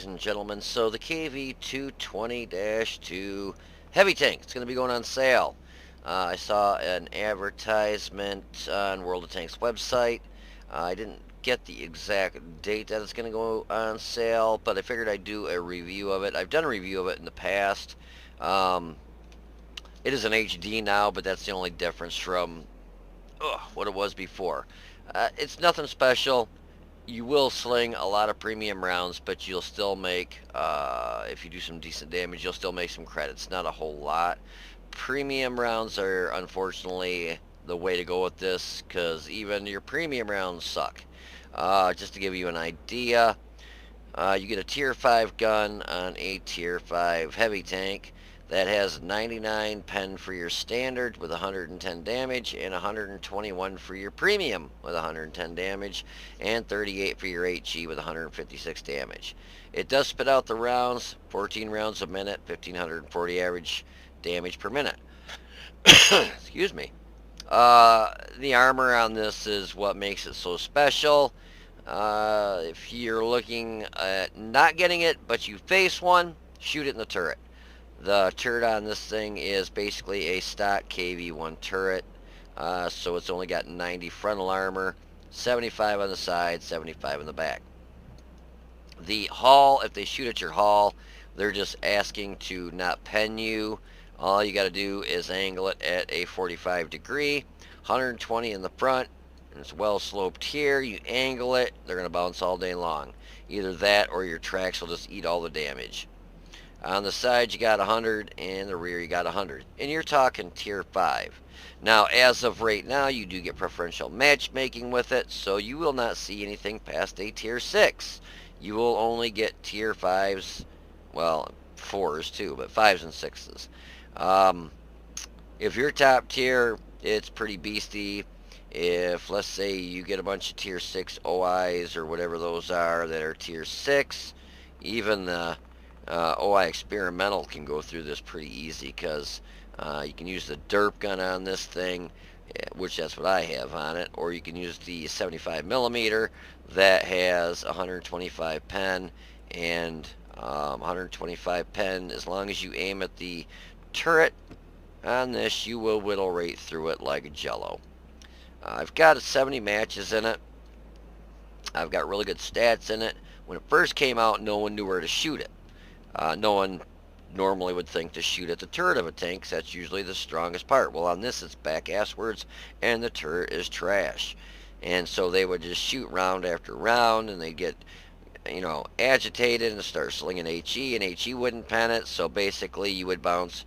and gentlemen. So the KV-220-2 heavy tank, it's going to be going on sale. I saw an advertisement on World of Tanks website. I didn't get the exact date that it's going to go on sale, but I figured I'd do a review of it. I've done a review of it in the past. Um, it is an HD now, but that's the only difference from what it was before. It's nothing special. You will sling a lot of premium rounds, but you'll still make, if you do some decent damage, you'll still make some credits. Not a whole lot. Premium rounds are unfortunately the way to go with this, because even your premium rounds suck. Just to give you an idea, you get a tier 5 gun on a tier 5 heavy tank that has 99 pen for your standard with 110 damage, and 121 for your premium with 110 damage, and 38 for your HE with 156 damage. It does spit out the rounds, 14 rounds a minute, 1540 average damage per minute. Excuse me. The armor on this is what makes it so special. If you're looking at not getting it, but you face one, shoot it in the turret. The turret on this thing is basically a stock KV-1 turret, so it's only got 90 frontal armor, 75 on the side, 75 in the back. The hull, if they shoot at your hull, they're just asking to not pen you. All you got to do is angle it at a 45 degree, 120 in the front, and it's well sloped here. You angle it, they're going to bounce all day long. Either that or your tracks will just eat all the damage. On the side you got 100, and the rear you got 100. And you're talking tier 5. Now, as of right now, you do get preferential matchmaking with it, so you will not see anything past a tier 6. You will only get tier 5s, well, 4s too, but 5s and 6s. If you're top tier, it's pretty beastie. If, let's say, you get a bunch of tier 6 OIs or whatever those are that are tier 6, even the OI Experimental can go through this pretty easy, because you can use the derp gun on this thing, which that's what I have on it, or you can use the 75 millimeter that has 125 pen, and 125 pen, as long as you aim at the turret on this, you will whittle right through it like a jello. I've got 70 matches in it. I've got really good stats in it. When it first came out, no one knew where to shoot it. No one normally would think to shoot at the turret of a tank, 'cause that's usually the strongest part. Well, on this, it's back asswards, and the turret is trash. And so they would just shoot round after round, and they'd get, agitated and start slinging HE, and HE wouldn't pen it, so basically you would bounce,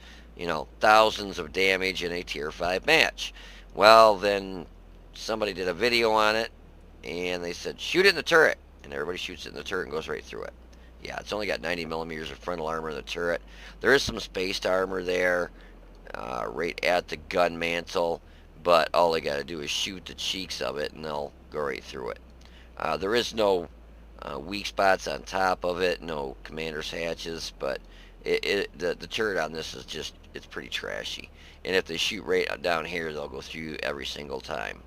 thousands of damage in a tier 5 match. Well, then somebody did a video on it, and they said, shoot it in the turret, and everybody shoots it in the turret and goes right through it. Yeah, it's only got 90 millimeters of frontal armor in the turret. There is some spaced armor there, right at the gun mantle, but all they got to do is shoot the cheeks of it, and they'll go right through it. There is no weak spots on top of it, no commander's hatches, but the turret on this is just, it's pretty trashy. And if they shoot right down here, they'll go through every single time.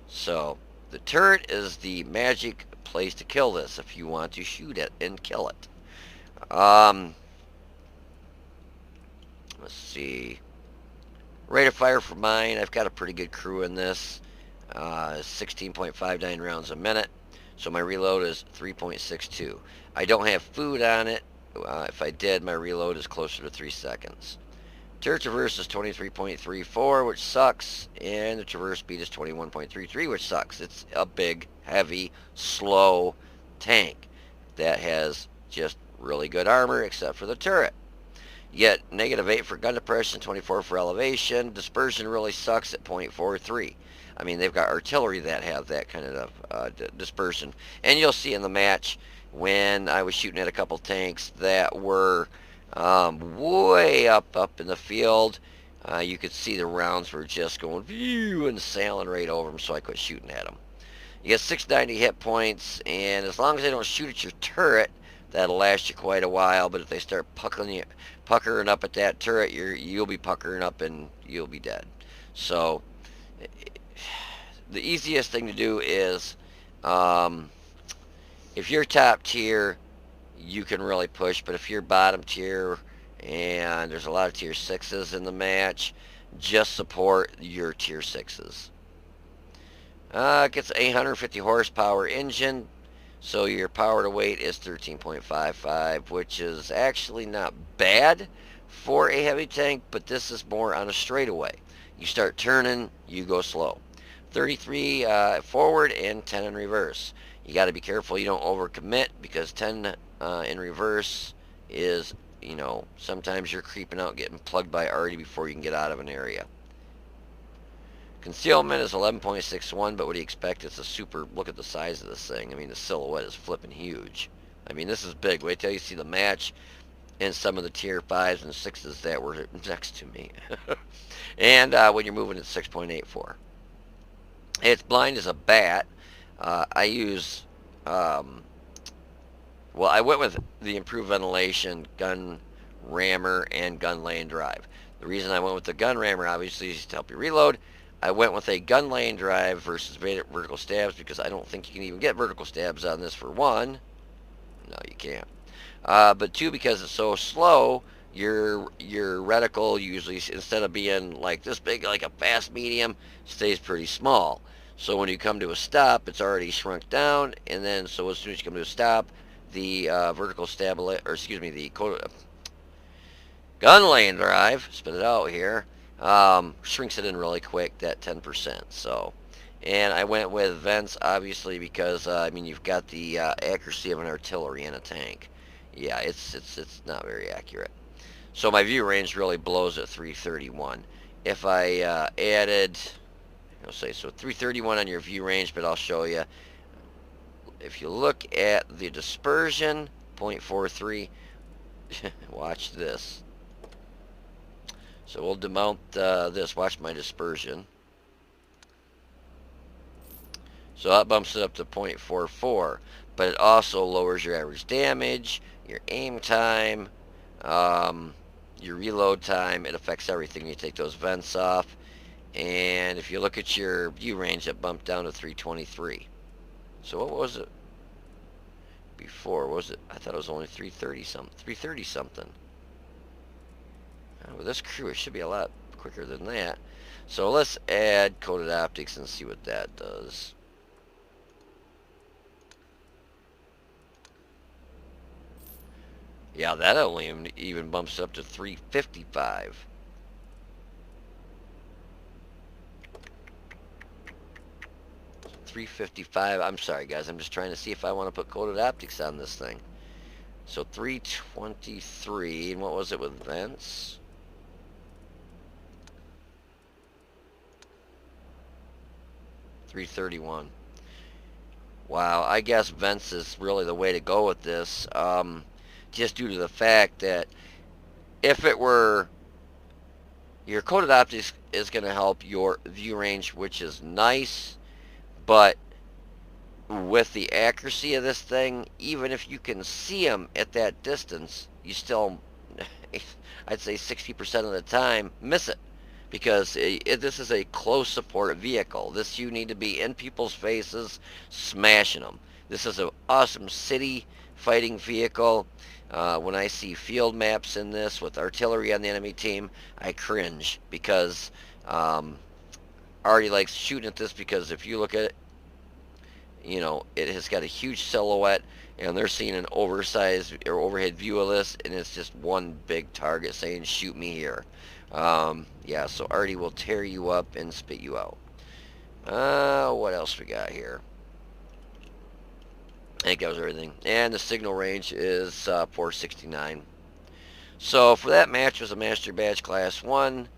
So the turret is the magic place to kill this if you want to shoot it and kill it. Let's see. Rate of fire for mine, I've got a pretty good crew in this. 16.59 rounds a minute. So my reload is 3.62. I don't have food on it. If I did, my reload is closer to 3 seconds. Turret traverse is 23.34, which sucks, and the traverse speed is 21.33, which sucks. It's a big, heavy, slow tank that has just really good armor, except for the turret. Yet -8 for gun depression, 24 for elevation. Dispersion really sucks at 0.43. I mean, they've got artillery that have that kind of dispersion. And you'll see in the match when I was shooting at a couple tanks that were way up in the field, you could see the rounds were just going phew and sailing right over them, so I quit shooting at them. You get 690 hit points, and as long as they don't shoot at your turret, that'll last you quite a while. But if they start puckering up at that turret, you'll be puckering up and you'll be dead. So the easiest thing to do is, if you're top tier, you can really push. But if you're bottom tier and there's a lot of tier 6s in the match, just support your tier 6s. It gets 850 horsepower engine, so your power to weight is 13.55, which is actually not bad for a heavy tank, but this is more on a straightaway. You start turning, you go slow. 33 forward and 10 in reverse. You got to be careful you don't overcommit, because 10 in reverse is, sometimes you're creeping out, getting plugged by arty before you can get out of an area. Concealment is 11.61, but what do you expect? It's a super, look at the size of this thing. I mean, the silhouette is flipping huge. I mean, this is big. Wait till you see the match and some of the tier 5s and 6s that were next to me. And when you're moving, it's 6.84. It's blind as a bat. I use, well, I went with the improved ventilation, gun rammer, and gun lane drive. The reason I went with the gun rammer, obviously, is to help you reload. I went with a gun lane drive versus vertical stabs because I don't think you can even get vertical stabs on this, for one. No, you can't. But two, because it's so slow, your reticle usually, instead of being like this big, like a fast medium, stays pretty small. So when you come to a stop, it's already shrunk down, and then so as soon as you come to a stop, the vertical stab, or excuse me, the gun lane drive, spit it out here, shrinks it in really quick, that 10%. So, and I went with vents, obviously, because I mean, you've got the accuracy of an artillery in a tank. Yeah, it's not very accurate. So my view range really blows at 331. If I added, I'll say, so 331 on your view range, but I'll show you. If you look at the dispersion, 0.43, watch this. So we'll demount this. Watch my dispersion. So that bumps it up to 0.44, but it also lowers your average damage, your aim time, your reload time. It affects everything. You take those vents off, and if you look at your view range, it bumped down to 323. So what was it before? Was it? I thought it was only 330 something. 330 something. With this crew, it should be a lot quicker than that. So let's add coated optics and see what that does. Yeah, that only even bumps up to 355. I'm sorry, guys. I'm just trying to see if I want to put coated optics on this thing. So 323, and what was it with vents? 331. Wow, I guess vents is really the way to go with this, just due to the fact that if it were, your coated optics is going to help your view range, which is nice, but with the accuracy of this thing, even if you can see them at that distance, you still, I'd say 60% of the time, miss it. Because this is a close support vehicle. This, you need to be in people's faces, smashing them. This is an awesome city fighting vehicle. When I see field maps in this with artillery on the enemy team, I cringe, because Artie likes shooting at this, because if you look at it, it has got a huge silhouette, and they're seeing an oversized or overhead view of this, and it's just one big target saying, shoot me here. Yeah, so Artie will tear you up and spit you out. What else we got here? I think that was everything. And the signal range is 469. So for that match, it was a Master Badge Class 1,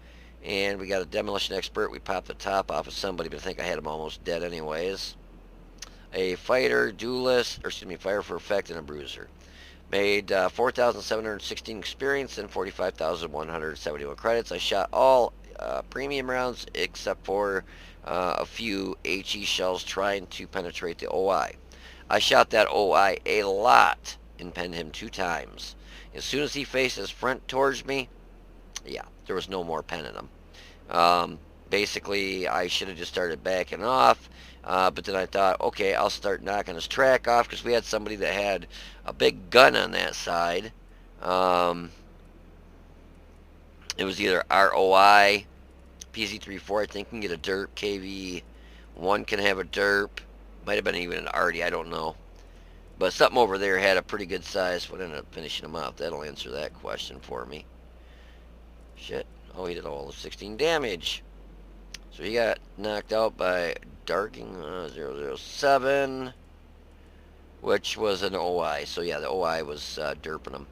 and we got a Demolition Expert. We popped the top off of somebody, but I think I had him almost dead anyways. A Fighter, Duelist, or excuse me, Fire for Effect, and a Bruiser. Made 4,716 experience and 45,171 credits. I shot all premium rounds except for a few HE shells trying to penetrate the OI. I shot that OI a lot and pinned him 2 times. As soon as he faced his front towards me, yeah, there was no more penning him. Basically, I should have just started backing off. But then I thought, okay, I'll start knocking his track off because we had somebody that had a big gun on that side. Um, it was either ROI, PZ34, I think can get a derp, KV1 can have a derp. Might have been even an Artie, I don't know. But something over there had a pretty good size. What ended up finishing him off? That'll answer that question for me. Shit. Oh, he did all of 16 damage. So he got knocked out by Darking 007, which was an OI. So yeah, the OI was derping him.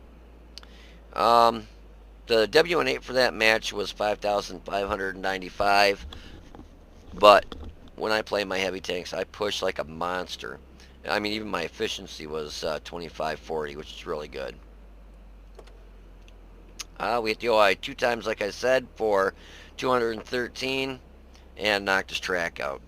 The WN8 for that match was 5,595. But when I play my heavy tanks, I push like a monster. I mean, even my efficiency was 2540, which is really good. We hit the OI 2 times, like I said, for 213 and knocked his track out.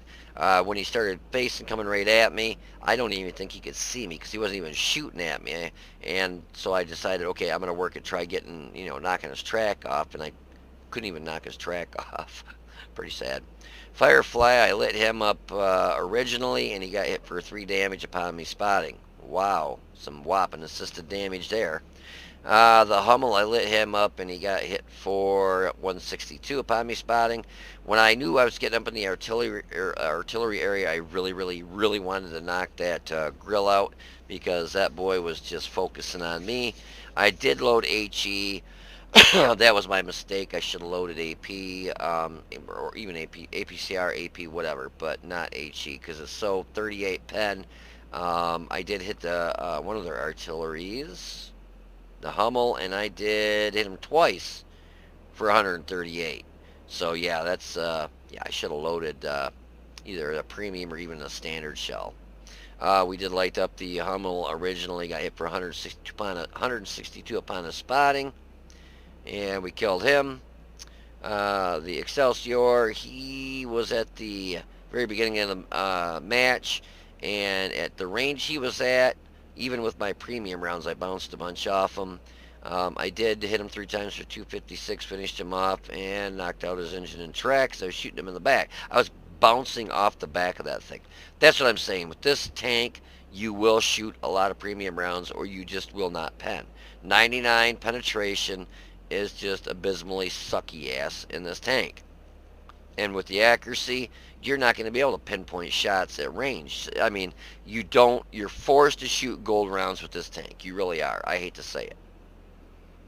When he started facing, coming right at me, I don't even think he could see me because he wasn't even shooting at me. And so I decided, okay, I'm going to work and try getting, knocking his track off, and I couldn't even knock his track off. Pretty sad. Firefly, I lit him up originally, and he got hit for 3 damage upon me spotting. Wow, some whopping assisted damage there. The Hummel, I lit him up, and he got hit for 162 upon me spotting. When I knew I was getting up in the artillery area, I really, really, really wanted to knock that grill out because that boy was just focusing on me. I did load HE. That was my mistake. I should have loaded AP, or even APCR, AP, whatever, but not HE because it's so 38 pen. I did hit the one of their artilleries, the Hummel, and I did hit him twice for 138. So yeah, that's yeah, I should have loaded either a premium or even a standard shell. We did light up the Hummel originally, got hit for 162 upon a spotting, and we killed him. The Excelsior, he was at the very beginning of the match, and at the range he was at, even with my premium rounds, I bounced a bunch off him. I did hit him 3 times for 256, finished him off, and knocked out his engine and tracks. I was shooting him in the back. I was bouncing off the back of that thing. That's what I'm saying. With this tank, you will shoot a lot of premium rounds, or you just will not pen. 99 penetration is just abysmally sucky ass in this tank. And with the accuracy, you're not going to be able to pinpoint shots at range. I mean, you're forced to shoot gold rounds with this tank. You really are. I hate to say it.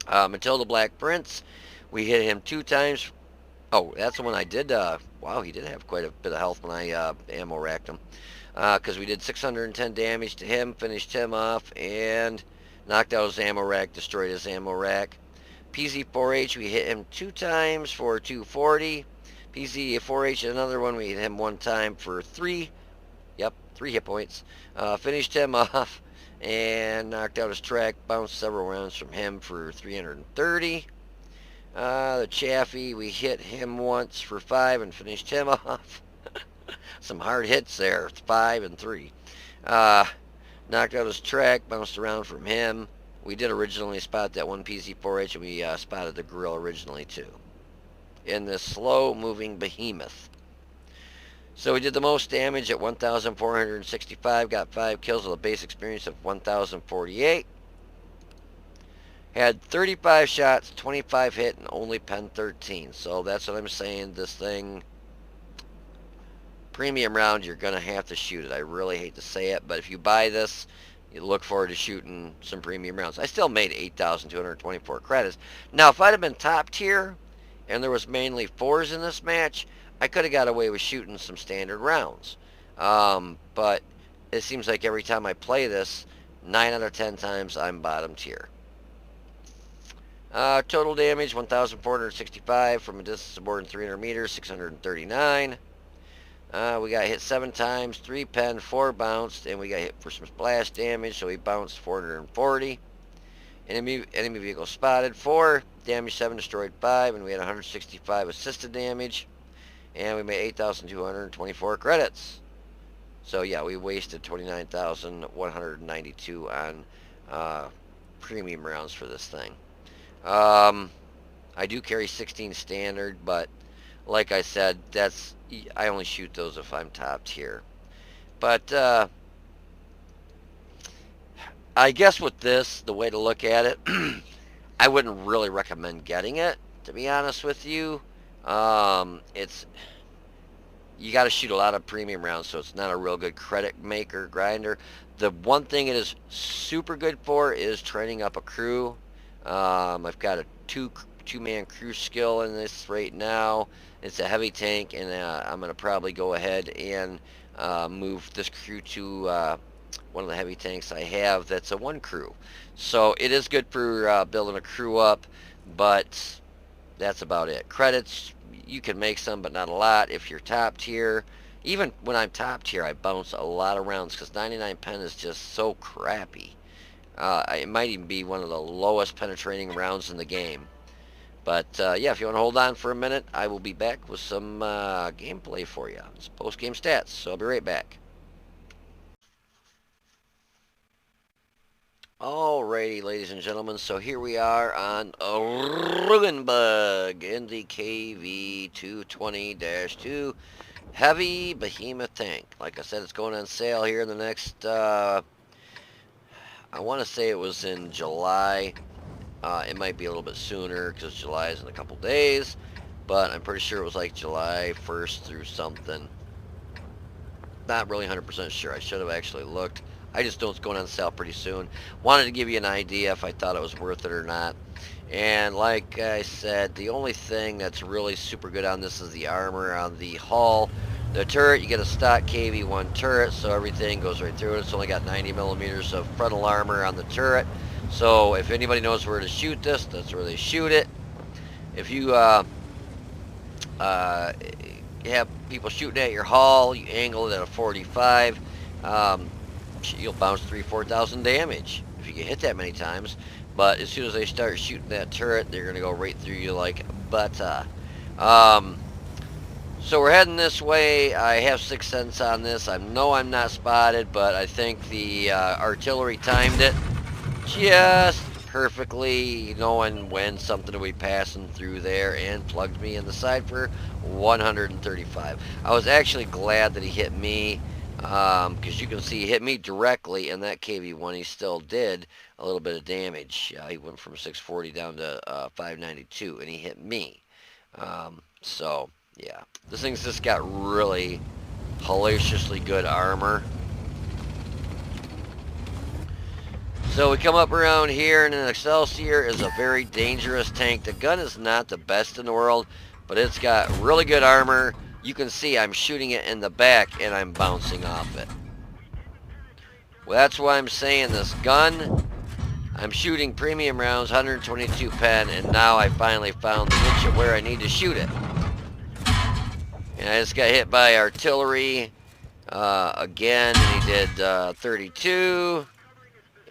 Matilda Black Prince, we hit him 2 times. Oh, that's the one I did. Wow, he did have quite a bit of health when I ammo racked him. Because we did 610 damage to him, finished him off, and knocked out his ammo rack, destroyed his ammo rack. PZ4H, we hit him 2 times for 240. PZ4H, another one, we hit him 1 time for 3. Yep, 3 hit points. Finished him off and knocked out his track, bounced several rounds from him for 330. The Chaffee, we hit him once for 5 and finished him off. Some hard hits there, 5 and 3. Knocked out his track, bounced around from him. We did originally spot that one PZ4H, and we spotted the grill originally too, in this slow-moving behemoth. So we did the most damage at 1,465, got 5 kills with a base experience of 1,048. Had 35 shots, 25 hit, and only pen 13. So that's what I'm saying. This thing, premium round, you're going to have to shoot it. I really hate to say it, but if you buy this, you look forward to shooting some premium rounds. I still made 8,224 credits. Now, if I'd have been top tier, and there was mainly 4s in this match, I could have got away with shooting some standard rounds. But it seems like every time I play this, 9 out of 10 times I'm bottom tier. Total damage, 1,465 from a distance of more than 300 meters, 639. We got hit 7 times, 3 pen, 4 bounced, and we got hit for some splash damage, so we bounced 440. Enemy vehicle spotted, 4, damage 7, destroyed 5, and we had 165 assisted damage, and we made 8,224 credits. So yeah, we wasted 29,192 on premium rounds for this thing. I do carry 16 standard, but like I said, I only shoot those if I'm top tier. But I guess with this, the way to look at it, I wouldn't really recommend getting it, to be honest with you. It's you got to shoot a lot of premium rounds, so it's not a real good credit maker grinder. The one thing it is super good for is training up a crew. I've got a two-man crew skill in this right now. It's a heavy tank, and I'm gonna probably go ahead and move this crew to one of the heavy tanks I have. That's a one crew, so it is good for building a crew up, but that's about it. Credits, you can make some, but not a lot if you're top tier. Even when I'm top tier, I bounce a lot of rounds because 99 pen is just so crappy. It might even be one of the lowest penetrating rounds in the game. But yeah, if you want to hold on for a minute, I will be back with some gameplay for you. It's post-game stats, so I'll be right back. Alrighty, ladies and gentlemen, so here we are on a Rugenbug in the KV-220-2 Heavy Behemoth tank. Like I said, it's going on sale here in the next, I want to say it was in July. It might be a little bit sooner because July is in a couple days, but I'm pretty sure it was like July 1st through something. Not really 100% sure. I should have actually looked. I just know it's going on sale pretty soon. Wanted to give you an idea if I thought it was worth it or not. And like I said, the only thing that's really super good on this is the armor on the hull. The turret, you get a stock KV-1 turret, so everything goes right through it. It's only got 90 millimeters of frontal armor on the turret. So if anybody knows where to shoot this, that's where they shoot it. If you have people shooting at your hull, you angle it at a 45, you'll bounce 3,000-4,000 damage if you get hit that many times. But as soon as they start shooting that turret, they're going to go right through you like butter. So we're heading this way. I have 6 cents on this. I know I'm not spotted, but I think the artillery timed it just perfectly, knowing when something will be passing through there, and plugged me in the side for 135. I was actually glad that he hit me, because you can see he hit me directly, and that KV-1 he still did a little bit of damage. He went from 640 down to 592, and he hit me. So yeah, this thing's just got really hellaciously good armor. So we come up around here, and an Excelsior is a very dangerous tank. The gun is not the best in the world, but it's got really good armor. You can see I'm shooting it in the back, and I'm bouncing off it. Well, that's why I'm saying this gun, I'm shooting premium rounds, 122 pen, and now I finally found the niche of where I need to shoot it. And I just got hit by artillery again, and he did 32.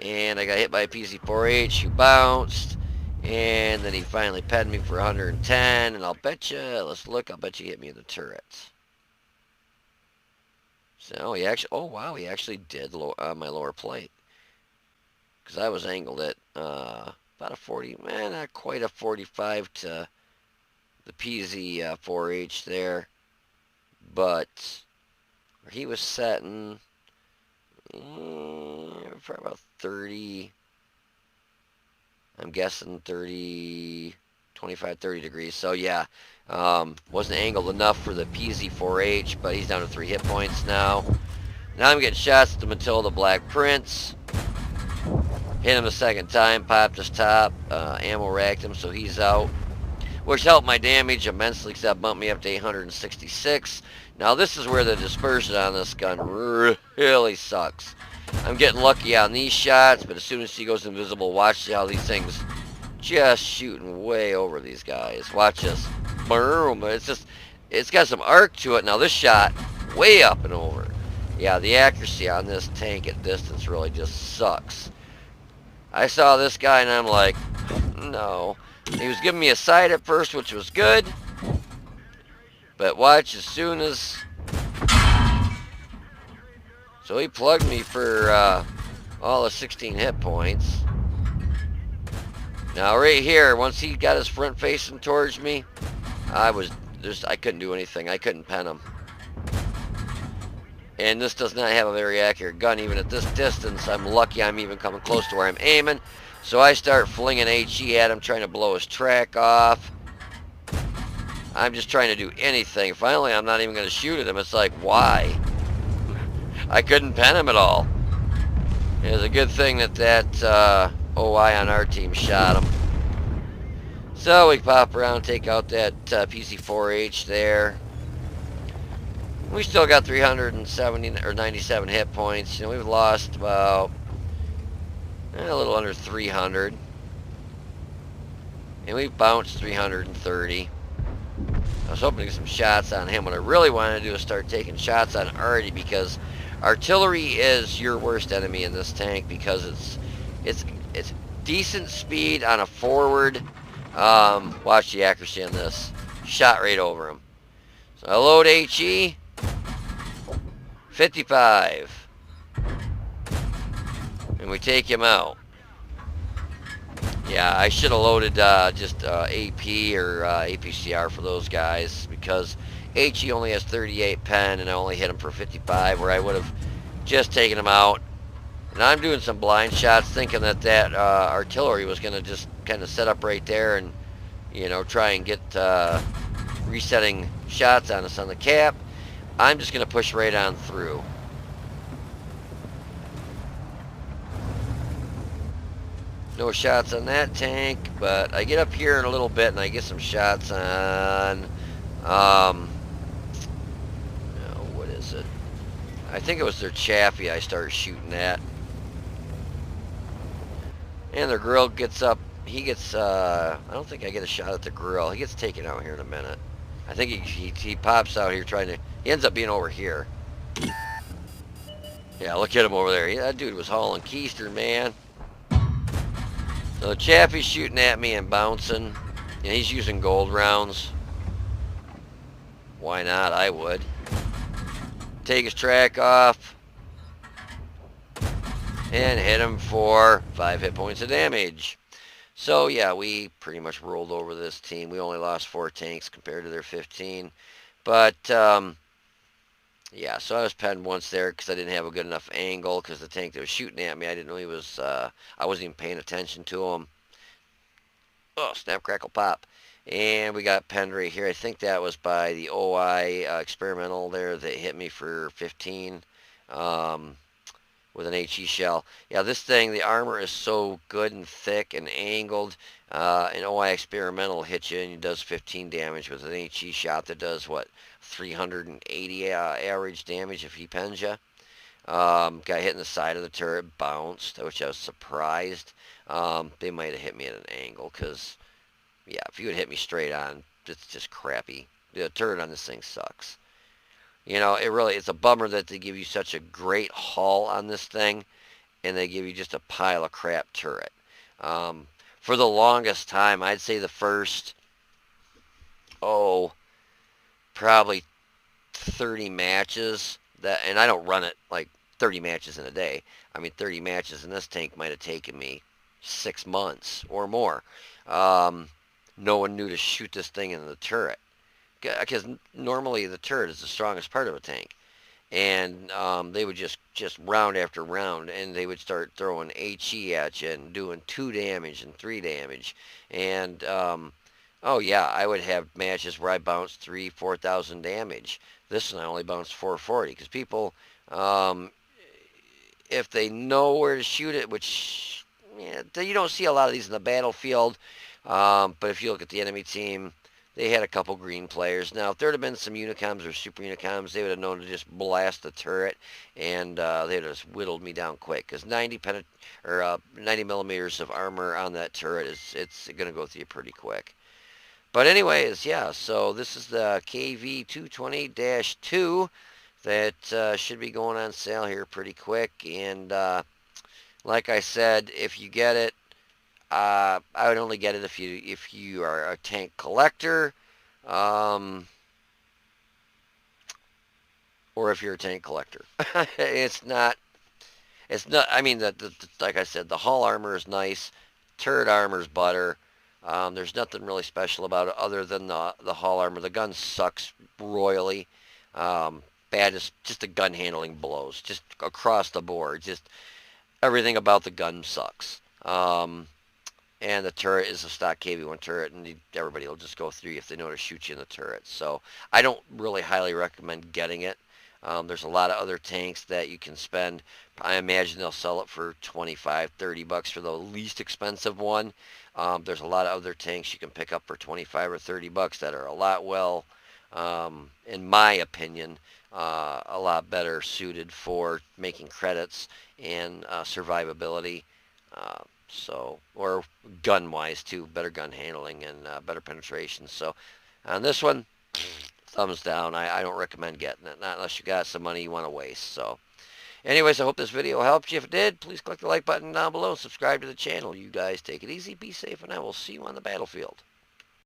And I got hit by a PC-4H who bounced, and then he finally pegged me for 110, and I'll bet you, let's look, I'll bet you he hit me in the turret. So he actually, oh wow, he actually did my lower plate. Because I was angled at about a 40, not quite a 45 to the PZ-4H there, but he was setting for about 30, I'm guessing 30, 25, 30 degrees. So yeah, wasn't angled enough for the PZ-4H, but he's down to 3 hit points now. Now I'm getting shots at the Matilda Black Prince. Hit him a second time, popped his top, ammo racked him, so he's out. Which helped my damage immensely because that bumped me up to 866. Now this is where the dispersion on this gun really sucks. I'm getting lucky on these shots, but as soon as he goes invisible, watch how these things just shooting way over these guys. Watch this. Boom. It's got some arc to it. Now this shot, way up and over. Yeah, the accuracy on this tank at distance really just sucks. I saw this guy and I'm like, no. He was giving me a sight at first, which was good. But watch, as soon as... So he plugged me for all of 16 hit points. Now right here, once he got his front facing towards me, I was I couldn't do anything. I couldn't pen them. And this does not have a very accurate gun. Even at this distance, I'm lucky I'm even coming close to where I'm aiming. So I start flinging HE at him, trying to blow his track off. I'm just trying to do anything. Finally, I'm not even going to shoot at him. It's like, why? I couldn't pen him at all. It was a good thing that OI on our team shot him. So we pop around, take out that PC-4H there. We still got 370 or 97 hit points. You know, we've lost about a little under 300. And we've bounced 330. I was hoping to get some shots on him. What I really wanted to do is start taking shots on Artie, because artillery is your worst enemy in this tank, because it's decent speed on a forward. Watch the accuracy on this. Shot right over him. So I load HE. 55. And we take him out. Yeah, I should have loaded just AP or APCR for those guys, because HE only has 38 pen and I only hit him for 55, where I would have just taken him out. And I'm doing some blind shots, thinking that artillery was going to just kind of set up right there and, you know, try and get resetting shots on us on the cap. I'm just going to push right on through. No shots on that tank, but I get up here in a little bit and I get some shots on, what is it? I think it was their Chaffee I started shooting at. And their grill gets up. He gets, I don't think I get a shot at the grill. He gets taken out here in a minute. I think he pops out here trying to, he ends up being over here. Yeah, look at him over there. That dude was hauling keister, man. So Chaffee's shooting at me and bouncing. And he's using gold rounds. Why not? I would. Take his track off. And hit him for 5 hit points of damage. So yeah, we pretty much rolled over this team. We only lost 4 tanks compared to their 15. But yeah, so I was penned once there because I didn't have a good enough angle, because the tank that was shooting at me, I didn't know he was, I wasn't even paying attention to him. Oh, snap, crackle, pop. And we got penned right here. I think that was by the OI experimental there that hit me for 15 with an HE shell. Yeah, this thing, the armor is so good and thick and angled. An OI experimental hits you and it does 15 damage with an HE shot that does, what, 380 average damage if he pens you. Got hit in the side of the turret, bounced, which I was surprised. They might have hit me at an angle, because, yeah, if you would hit me straight on, it's just crappy. The turret on this thing sucks. You know, it's a bummer that they give you such a great haul on this thing, and they give you just a pile of crap turret. For the longest time, I'd say the first, probably 30 matches, and I don't run it like 30 matches in a day. I mean, 30 matches in this tank might have taken me 6 months or more. No one knew to shoot this thing in the turret, because normally the turret is the strongest part of a tank. And they would just round after round, and they would start throwing HE at you and doing 2 damage and 3 damage. And oh yeah, I would have matches where I bounced 3,000-4,000 damage. This one I only bounced 440, because people, if they know where to shoot it, which, yeah, you don't see a lot of these in the battlefield, but if you look at the enemy team, they had a couple green players. Now, if there would have been some Unicoms or Super Unicoms, they would have known to just blast the turret, and they would have just whittled me down quick, because 90 millimeters of armor on that turret, it's going to go through you pretty quick. But anyways, yeah, so this is the KV-220-2 that should be going on sale here pretty quick. And like I said, if you get it, I would only get it if you are a tank collector, or if you're a tank collector. It's not. I mean, like I said, the hull armor is nice, turret armor is butter. There's nothing really special about it other than the hull armor. The gun sucks royally. Um, Bad is just the gun handling blows, just across the board. Just everything about the gun sucks. And the turret is a stock KV-1 turret, and everybody will just go through you if they know how to shoot you in the turret. So I don't really highly recommend getting it. There's a lot of other tanks that you can spend. I imagine they'll sell it for 25, 30 bucks for the least expensive one. There's a lot of other tanks you can pick up for 25 or 30 bucks that are a lot in my opinion, a lot better suited for making credits and survivability. Or gun-wise too, better gun handling and better penetration. So on this one, thumbs down. I don't recommend getting it, not unless you got some money you want to waste. So anyways, I hope this video helped you. If it did, please click the like button down below and subscribe to the channel. You guys take it easy, be safe, and I will see you on the battlefield.